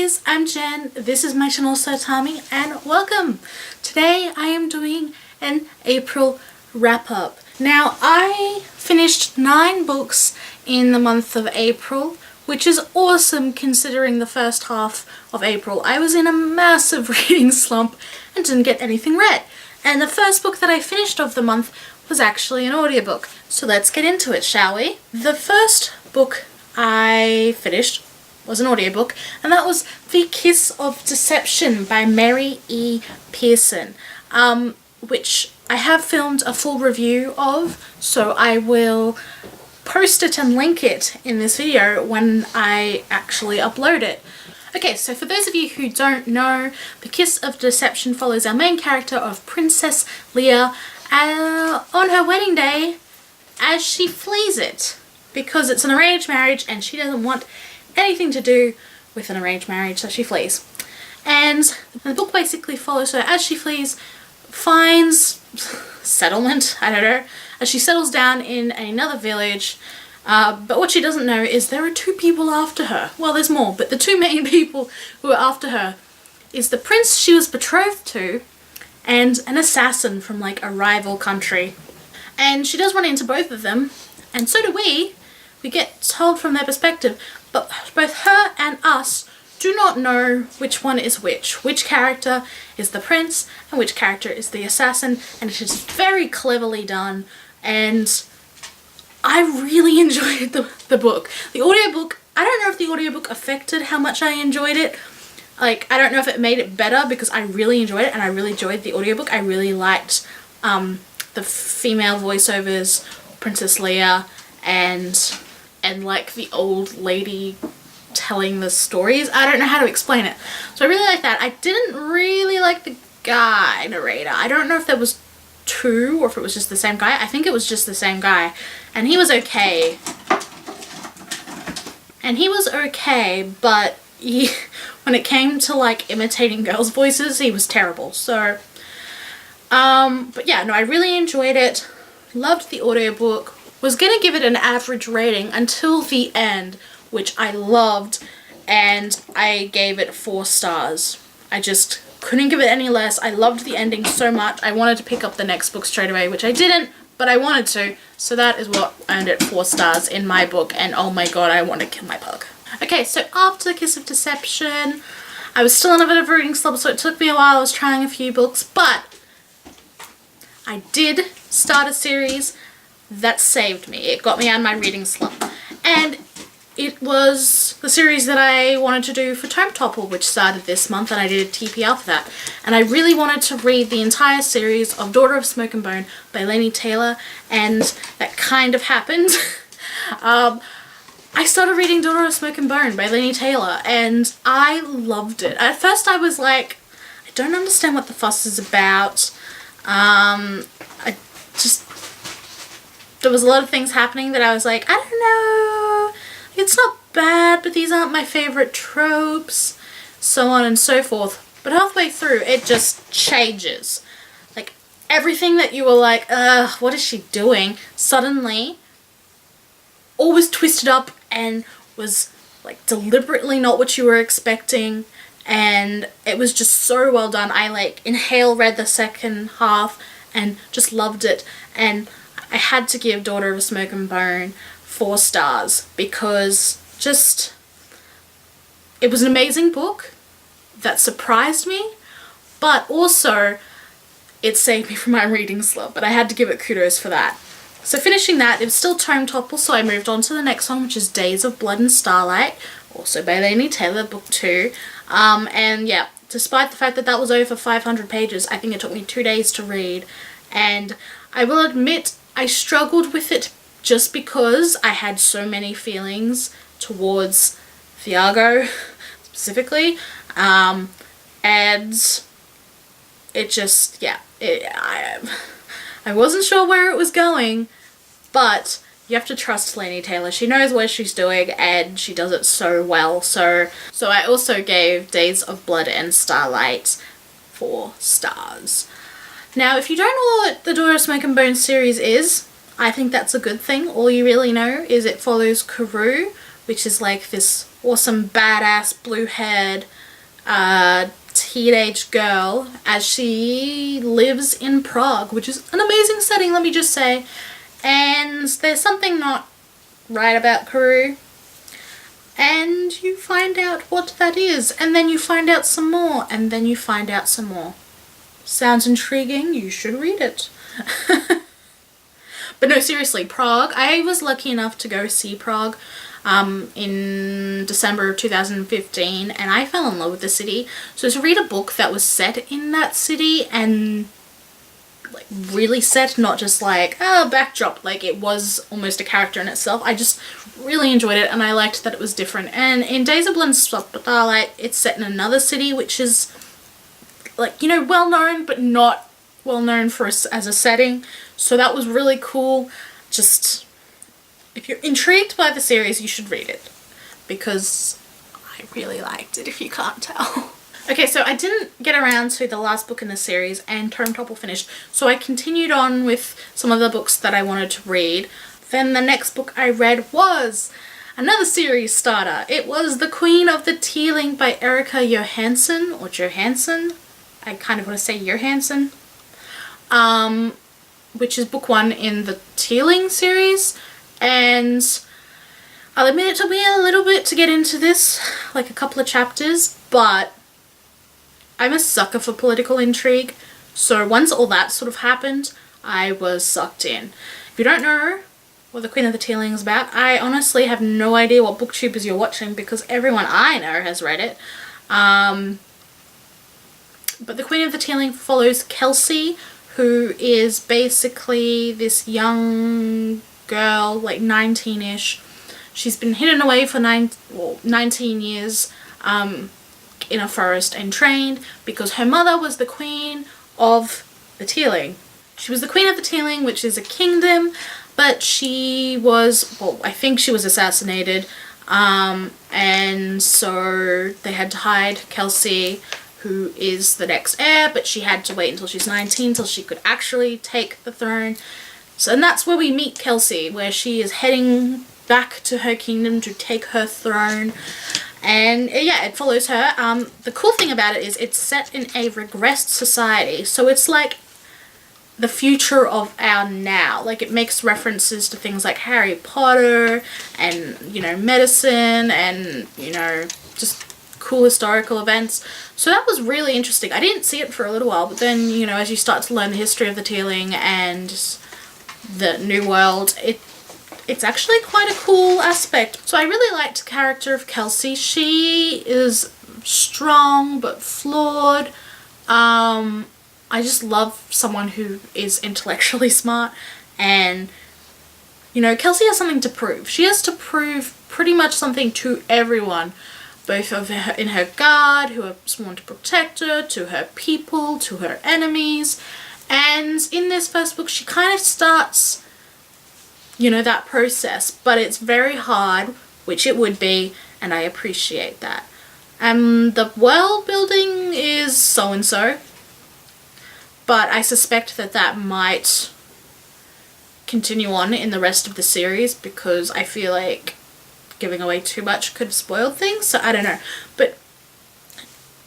guys, I'm Jen, this is my channel Saitami, and welcome! Today I am doing an April wrap-up. Now I finished 9 books in the month of April, which is awesome considering the first half of April I was in a massive reading slump and didn't get anything read. And the first book that I finished of the month was actually an audiobook. So let's get into it, shall we? The first book I finished was an audiobook, and that was The Kiss of Deception by Mary E. Pearson, which I have filmed a full review of, so I will post it and link it in this video when I actually upload it. Okay, so for those of you who don't know, The Kiss of Deception follows our main character of Princess Leia on her wedding day as she flees it because it's an arranged marriage and she doesn't want anything to do with an arranged marriage, so she flees. And the book basically follows her as she flees, finds settlement, I don't know, as she settles down in another village. But what she doesn't know is there are 2 people after her. Well, there's more, but the 2 main people who are after her is the prince she was betrothed to and an assassin from like a rival country. And she does run into both of them, and so do we. We get told from their perspective, but both her and us do not know which one is which character is the prince and which character is the assassin, and it is very cleverly done, and I really enjoyed the book. The audiobook, I don't know if the audiobook affected how much I enjoyed it. Like, I don't know if it made it better because I really enjoyed it and I really enjoyed the audiobook. I really liked the female voiceovers, Princess Leia, and like the old lady telling the stories. I don't know how to explain it. So I really like that. I didn't really like the guy narrator. I don't know if there was 2 or if it was just the same guy. I think it was just the same guy. And he was okay. But when it came to like imitating girls' voices, he was terrible. So, but yeah, no, I really enjoyed it. Loved the audiobook. Was gonna give it an average rating until the end, which I loved, and I gave it 4 stars. I just couldn't give it any less. I loved the ending so much. I wanted to pick up the next book straight away, which I didn't, but I wanted to. So that is what earned it 4 stars in my book, and oh my god, I want to kill my pug. Okay, so after Kiss of Deception, I was still in a bit of a reading slump, so it took me a while. I was trying a few books, but I did start a series that saved me. It got me out of my reading slump. And it was the series that I wanted to do for Tome Topple, which started this month, and I did a TPR for that. And I really wanted to read the entire series of Daughter of Smoke and Bone by Laini Taylor, and that kind of happened. I started reading Daughter of Smoke and Bone by Laini Taylor, and I loved it. At first I was like, I don't understand what the fuss is about. There was a lot of things happening that I was like, I don't know, it's not bad, but these aren't my favorite tropes, so on and so forth. But halfway through, it just changes. Like, everything that you were like, ugh, what is she doing? Suddenly, all was twisted up and was like deliberately not what you were expecting, and it was just so well done. I like read the second half and just loved it, and I had to give Daughter of Smoke and Bone 4 stars because just, it was an amazing book that surprised me, but also it saved me from my reading slump, but I had to give it kudos for that. So finishing that, it was still Tome Topple, so I moved on to the next one, which is Days of Blood and Starlight, also by Laini Taylor, book 2. And yeah, despite the fact that that was over 500 pages, I think it took me 2 days to read, and I will admit I struggled with it just because I had so many feelings towards Thiago specifically, and it just, yeah, I wasn't sure where it was going, but you have to trust Laini Taylor. She knows what she's doing and she does it so well. So I also gave Days of Blood and Starlight 4 stars. Now, if you don't know what the Daughter of Smoke and Bone series is, I think that's a good thing. All you really know is it follows Karoo which is like this awesome badass blue-haired teenage girl as she lives in Prague, which is an amazing setting, let me just say. And there's something not right about Karoo, and you find out what that is, and then you find out some more, and then you find out some more. Sounds intriguing, you should read it. But no, seriously, Prague, I was lucky enough to go see Prague in December of 2015, and I fell in love with the city. So to read a book that was set in that city and like really set, not just like backdrop, like it was almost a character in itself, I just really enjoyed it, and I liked that it was different. And in Days of Blood and Starlight, it's set in another city which is like, you know, well known but not well known for us as a setting, so that was really cool. Just, if you're intrigued by the series, you should read it, because I really liked it, if you can't tell. Okay, so I didn't get around to the last book in the series, and Tome Topple finished, so I continued on with some of the books that I wanted to read. Then the next book I read was another series starter. It was The Queen of the Tearling by Erica Johansson, or Johansson. I kind of want to say Johansson. Which is book 1 in the Tearling series, and I'll admit it took me a little bit to get into this, like a couple of chapters, but I'm a sucker for political intrigue, so once all that sort of happened, I was sucked in. If you don't know what The Queen of the Tearling is about, I honestly have no idea what booktubers you're watching, because everyone I know has read it. But The Queen of the Tearling follows Kelsey, who is basically this young girl, like 19-ish. She's been hidden away for 19 years in a forest and trained because her mother was the Queen of the Tearling. She was the Queen of the Tearling, which is a kingdom, but she was, well, I think she was assassinated, and so they had to hide Kelsey, who is the next heir, but she had to wait until she's 19 till she could actually take the throne. So, and that's where we meet Kelsey, where she is heading back to her kingdom to take her throne. And yeah, it follows her. The cool thing about it is it's set in a regressed society, so it's like the future of our now. Like, it makes references to things like Harry Potter and, you know, medicine and, you know, just cool historical events. So that was really interesting. I didn't see it for a little while, but then, you know, as you start to learn the history of the Tearling and the New World, it's actually quite a cool aspect. So I really liked the character of Kelsey. She is strong but flawed. I just love someone who is intellectually smart, and, you know, Kelsey has something to prove. She has to prove pretty much something to everyone, both of her in her guard, who are sworn to protect her, to her people, to her enemies. And in this first book, she kind of starts, you know, that process, but it's very hard, which it would be, and I appreciate that. The world building is so-and-so, but I suspect that that might continue on in the rest of the series, because I feel like giving away too much could spoil things, so I don't know. But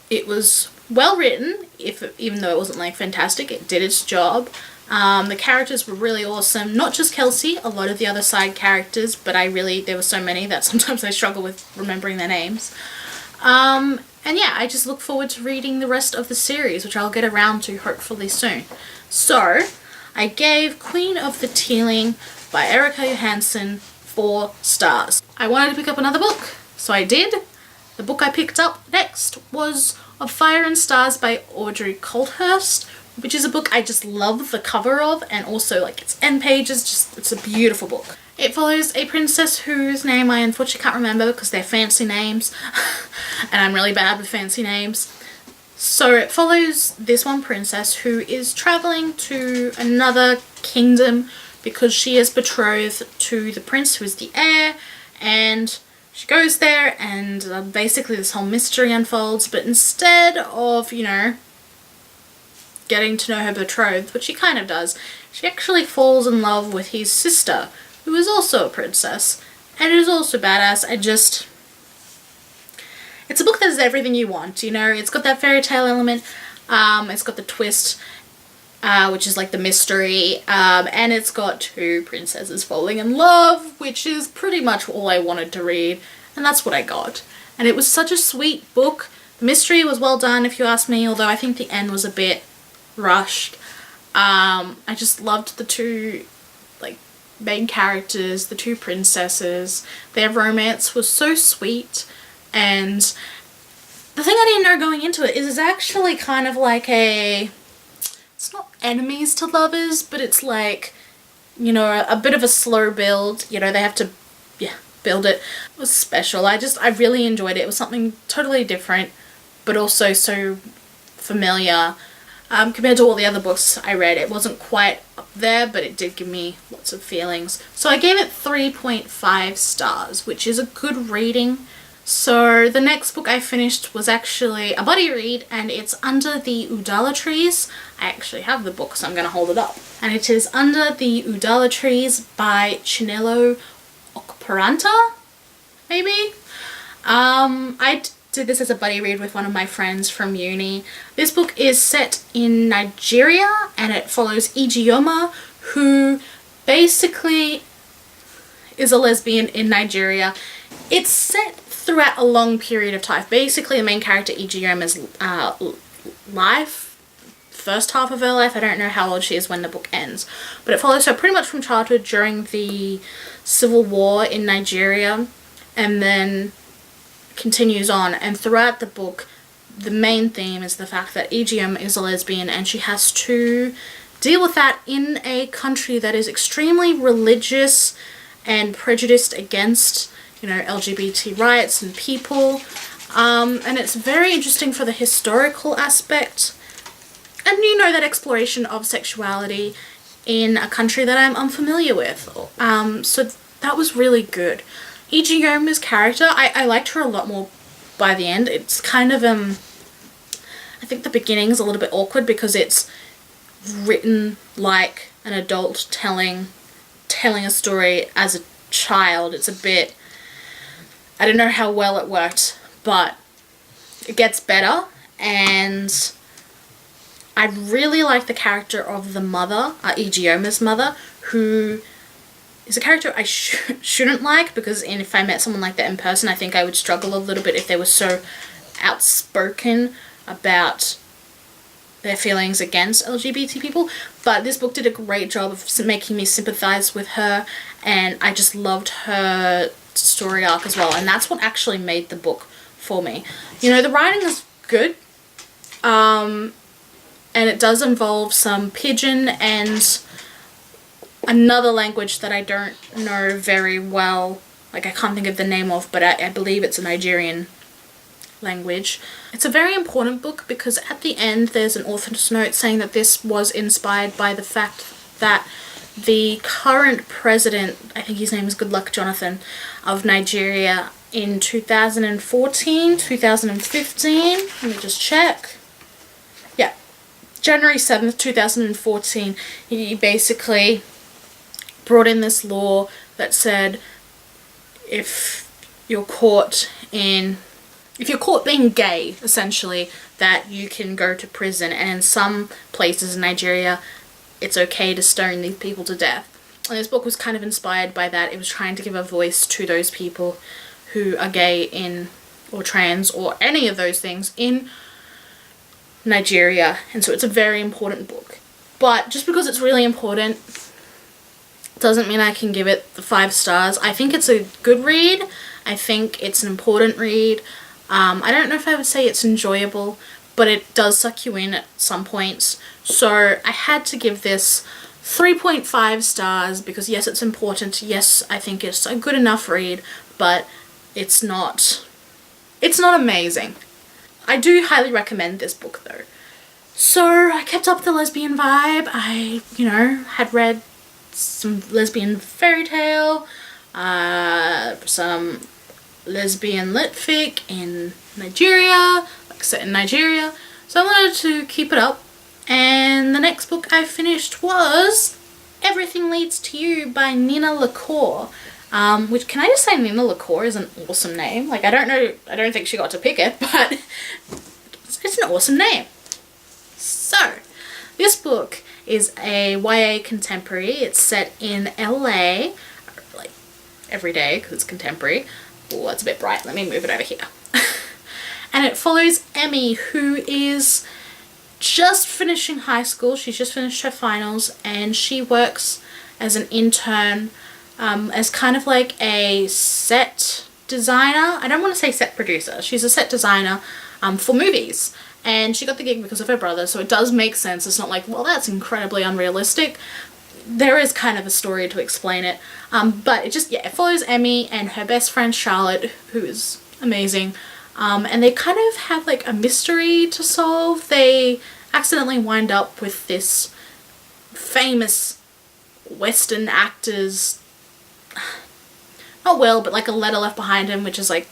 it was well written, even though it wasn't like fantastic, it did its job. The characters were really awesome, not just Kelsey, a lot of the other side characters, but there were so many that sometimes I struggle with remembering their names. And yeah, I just look forward to reading the rest of the series, which I'll get around to hopefully soon. So, I gave Queen of the Tearling by Erica Johansson 4 stars. I wanted to pick up another book, so I did. The book I picked up next was Of Fire and Stars by Audrey Coulthurst, which is a book I just love the cover of, and also like its end pages, it's a beautiful book. It follows a princess whose name I unfortunately can't remember because they're fancy names and I'm really bad with fancy names. So it follows this one princess who is traveling to another kingdom because she is betrothed to the prince who is the heir, and she goes there and basically this whole mystery unfolds, but instead of, you know, getting to know her betrothed, which she kind of does, she actually falls in love with his sister, who is also a princess, and it is also badass. It's a book that has everything you want, you know. It's got that fairy tale element, it's got the twist, which is like the mystery, and it's got two princesses falling in love, which is pretty much all I wanted to read, and that's what I got. And it was such a sweet book. The mystery was well done, if you ask me, although I think the end was a bit rushed. I just loved the two like main characters, the two princesses. Their romance was so sweet, and the thing I didn't know going into it is it's actually kind of like it's not enemies to lovers, but it's like, you know, a bit of a slow build. You know, they have to, yeah, build it. It was special. I really enjoyed it. It was something totally different, but also so familiar. Compared to all the other books I read, it wasn't quite up there, but it did give me lots of feelings. So I gave it 3.5 stars, which is a good rating. So the next book I finished was actually a buddy read, and it's Under the Udala Trees. I actually have the book, so I'm going to hold it up. And it is Under the Udala Trees by Chinelo Okparanta, maybe? I did this as a buddy read with one of my friends from uni. This book is set in Nigeria, and it follows Ijeoma, who basically is a lesbian in Nigeria. It's set throughout a long period of time. Basically, the main character Ijeoma's life, first half of her life, I don't know how old she is when the book ends, but it follows her pretty much from childhood during the civil war in Nigeria, and then continues on. And throughout the book, the main theme is the fact that Ijeoma is a lesbian, and she has to deal with that in a country that is extremely religious and prejudiced against, you know, LGBT rights and people. And it's very interesting for the historical aspect, and, you know, that exploration of sexuality in a country that I'm unfamiliar with. So that was really good. Ijeoma's character, I liked her a lot more by the end. It's kind of, I think the beginning's a little bit awkward because it's written like an adult telling a story as a child. It's a bit, I don't know how well it worked, but it gets better. And I really like the character of the mother, Ijeoma's mother, who is a character I shouldn't like, because if I met someone like that in person, I think I would struggle a little bit if they were so outspoken about their feelings against LGBT people. But this book did a great job of making me sympathize with her, and I just loved her story arc as well, and that's what actually made the book for me. You know, the writing is good, and it does involve some pidgin and another language that I don't know very well, like I can't think of the name of, but I believe it's a Nigerian language. It's a very important book because at the end there's an author's note saying that this was inspired by the fact that the current president, I think his name is Goodluck Jonathan, of Nigeria in 2014, 2015, let me just check. Yeah, January 7th, 2014, he basically brought in this law that said if you're caught being gay, essentially, that you can go to prison, and in some places in Nigeria it's okay to stone these people to death. And this book was kind of inspired by that. It was trying to give a voice to those people who are gay or trans or any of those things in Nigeria, and so it's a very important book. But just because it's really important doesn't mean I can give it the 5 stars. I think it's a good read. I think it's an important read. I don't know if I would say it's enjoyable, but it does suck you in at some points. So I had to give this 3.5 stars because yes, it's important. Yes, I think it's a good enough read, but it's not amazing. I do highly recommend this book though. So I kept up the lesbian vibe. I, had read some lesbian fairy tale, some lesbian lit fic in Nigeria, like set in Nigeria. So I wanted to keep it up. And the next book I finished was Everything Leads to You by Nina LaCour. which, can I just say, Nina LaCour is an awesome name. Like, I don't think she got to pick it, but it's an awesome name. So, this book is a YA contemporary. It's set in LA, like, every day, because it's contemporary. Oh, that's a bit bright. Let me move it over here. And it follows Emmy, who is just finishing high school. She's just finished her finals, and she works as an intern, as kind of like a set designer. I don't want to say set producer. She's a set designer for movies. And she got the gig because of her brother, so it does make sense. It's not like, well, that's incredibly unrealistic. There is kind of a story to explain it. But it just, yeah, it follows Emmy and her best friend Charlotte, who is amazing. And they kind of have like a mystery to solve. They accidentally wind up with this famous Western actor's, not will, but like a letter left behind him, which is like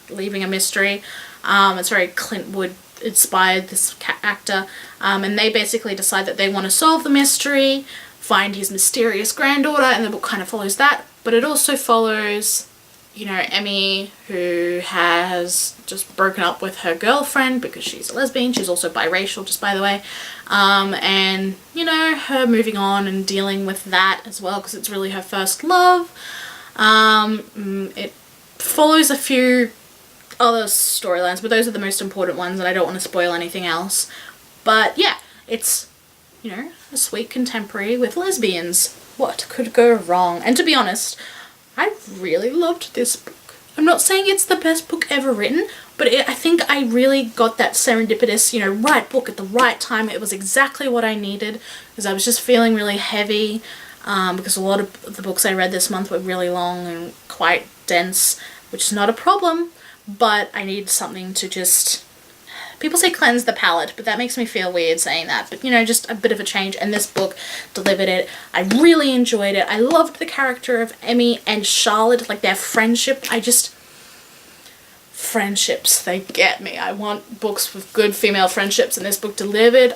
leaving a mystery. It's very Clint Wood inspired, this actor. And they basically decide that they want to solve the mystery, find his mysterious granddaughter, and the book kind of follows that. But it also follows, you know, Emmy, who has just broken up with her girlfriend because she's a lesbian. She's also biracial, just by the way. And, you know, her moving on and dealing with that as well, because it's really her first love. It follows a few other storylines, but those are the most important ones, and I don't want to spoil anything else. But yeah, it's, you know, a sweet contemporary with lesbians. What could go wrong? And to be honest, I really loved this book. I'm not saying it's the best book ever written, but I think I really got that serendipitous, you know, right book at the right time. It was exactly what I needed, because I was just feeling really heavy, because a lot of the books I read this month were really long and quite dense, which is not a problem, but I needed something to just, people say cleanse the palate, but that makes me feel weird saying that. But, you know, just a bit of a change, and this book delivered it. I really enjoyed it. I loved the character of Emmy and Charlotte, like their friendship. Friendships, they get me. I want books with good female friendships, and this book delivered.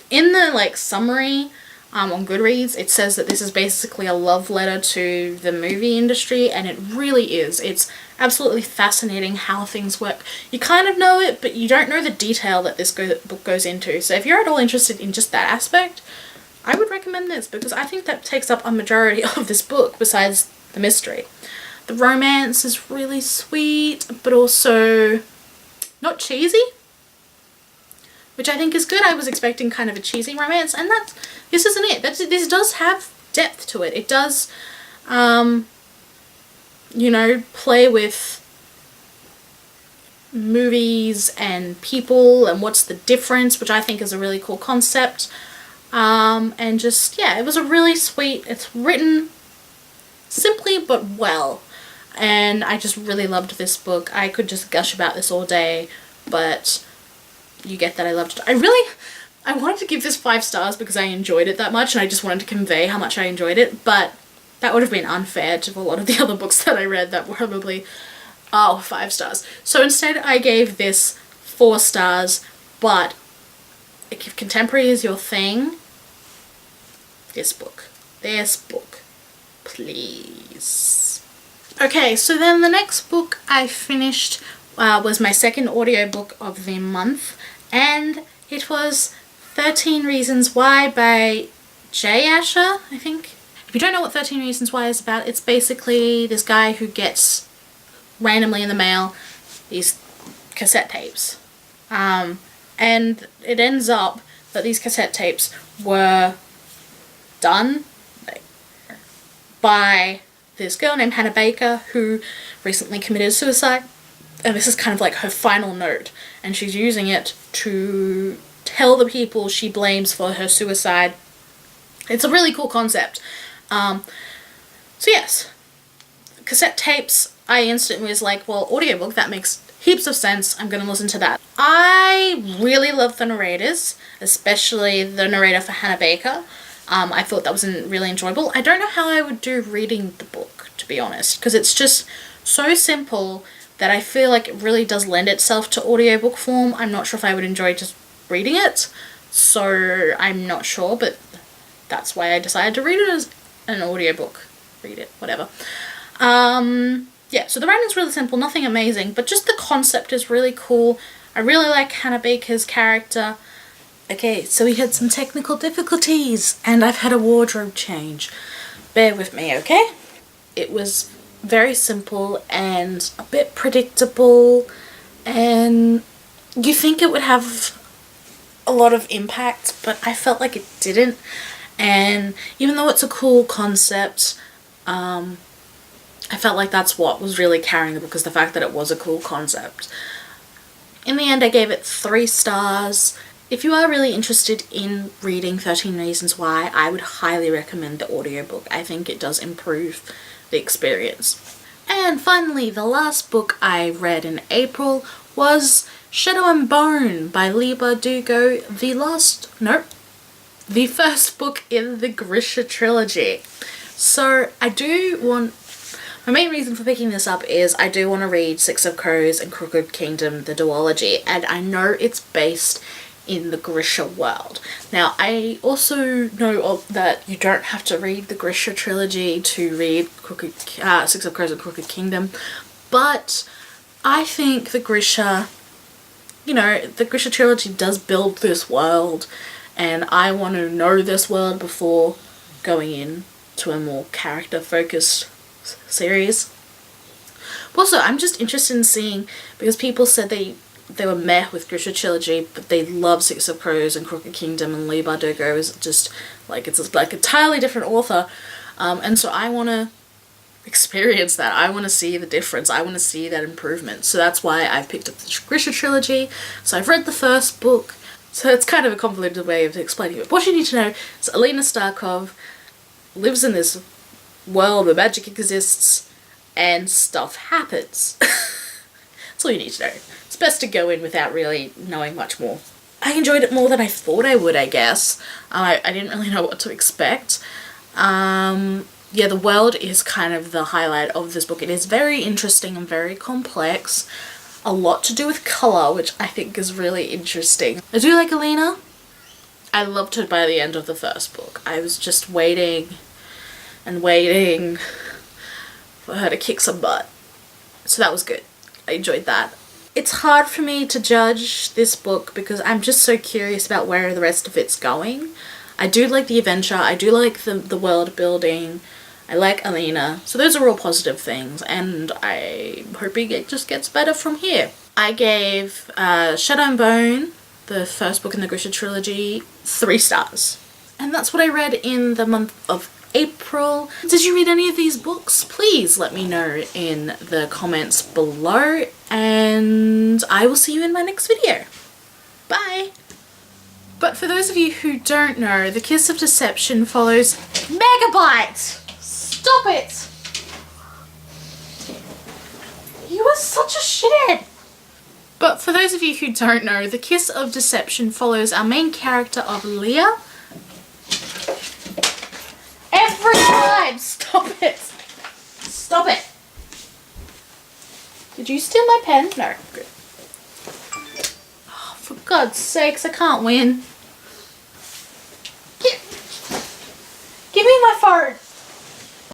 In the, like, summary on Goodreads, it says that this is basically a love letter to the movie industry, and it really is. It's absolutely fascinating how things work. You kind of know it, but you don't know the detail that this book goes into. So if you're at all interested in just that aspect, I would recommend this, because I think that takes up a majority of this book besides the mystery. The romance is really sweet, but also not cheesy, which I think is good. I was expecting kind of a cheesy romance, and this isn't it. This does have depth to it. It does, you know, play with movies and people and what's the difference, which I think is a really cool concept. And just, yeah, it was a really sweet, it's written simply but well, and I just really loved this book. I could just gush about this all day, but you get that I loved it. I wanted to give this 5 stars because I enjoyed it that much, and I just wanted to convey how much I enjoyed it, but that would have been unfair to a lot of the other books that I read that were probably, 5 stars. So instead I gave this 4 stars, but if contemporary is your thing, this book, please. Okay, so then the next book I finished was my second audiobook of the month, and it was 13 Reasons Why by Jay Asher, I think. If you don't know what 13 Reasons Why is about, it's basically this guy who gets randomly in the mail these cassette tapes. And it ends up that these cassette tapes were done by this girl named Hannah Baker, who recently committed suicide. And this is kind of like her final note, and she's using it to tell the people she blames for her suicide. It's a really cool concept. So yes, cassette tapes, I instantly was like, well, audiobook, that makes heaps of sense. I'm going to listen to that. I really love the narrators, especially the narrator for Hannah Baker. I thought that was really enjoyable. I don't know how I would do reading the book, to be honest, because it's just so simple that I feel like it really does lend itself to audiobook form. I'm not sure if I would enjoy just reading it, so I'm not sure, but that's why I decided to read it as an audiobook. read it, whatever. Yeah, so the writing's really simple, nothing amazing, but just the concept is really cool. I really like Hannah Baker's character. Okay, so we had some technical difficulties, and I've had a wardrobe change. Bear with me, okay? It was very simple and a bit predictable, and you think it would have a lot of impact, but I felt like it didn't. And even though it's a cool concept, I felt like that's what was really carrying the book, is the fact that it was a cool concept. In the end, I gave it 3 stars. If you are really interested in reading 13 Reasons Why, I would highly recommend the audiobook. I think it does improve the experience. And finally, the last book I read in April was Shadow and Bone by Leigh Bardugo, the first book in the Grisha trilogy. So my main reason for picking this up is I do want to read Six of Crows and Crooked Kingdom, the duology, and I know it's based in the Grisha world. Now, I also know that you don't have to read the Grisha trilogy to read Six of Crows and Crooked Kingdom, but I think the Grisha trilogy does build this world, and I want to know this world before going in to a more character-focused series. Also, I'm just interested in seeing, because people said they were meh with Grisha trilogy, but they love Six of Crows and Crooked Kingdom, and Leigh Bardugo is just like, it's like a entirely different author, and so I want to experience that. I want to see the difference. I want to see that improvement. So that's why I've picked up the Grisha trilogy. So I've read the first book, so it's kind of a convoluted way of explaining it. What you need to know is Alina Starkov lives in this world where magic exists and stuff happens. That's all you need to know. It's best to go in without really knowing much more. I enjoyed it more than I thought I would, I guess. I didn't really know what to expect. Yeah, the world is kind of the highlight of this book. It is very interesting and very complex. A lot to do with colour, which I think is really interesting. I do like Alina. I loved her by the end of the first book. I was just waiting and waiting for her to kick some butt. So that was good. I enjoyed that. It's hard for me to judge this book because I'm just so curious about where the rest of it's going. I do like the adventure. I do like the world building. I like Alina. So those are all positive things, and I'm hoping it just gets better from here. I gave Shadow and Bone, the first book in the Grisha trilogy, 3 stars. And that's what I read in the month of April. Did you read any of these books? Please let me know in the comments below, and I will see you in my next video. Bye! But for those of you who don't know, The Kiss of Deception follows Megabyte! Stop it! You are such a shithead! But for those of you who don't know, The Kiss of Deception follows our main character of Leah. Every time! Stop it! Stop it! Did you steal my pen? No. Good. Oh, for God's sakes, I can't win. Give me my phone!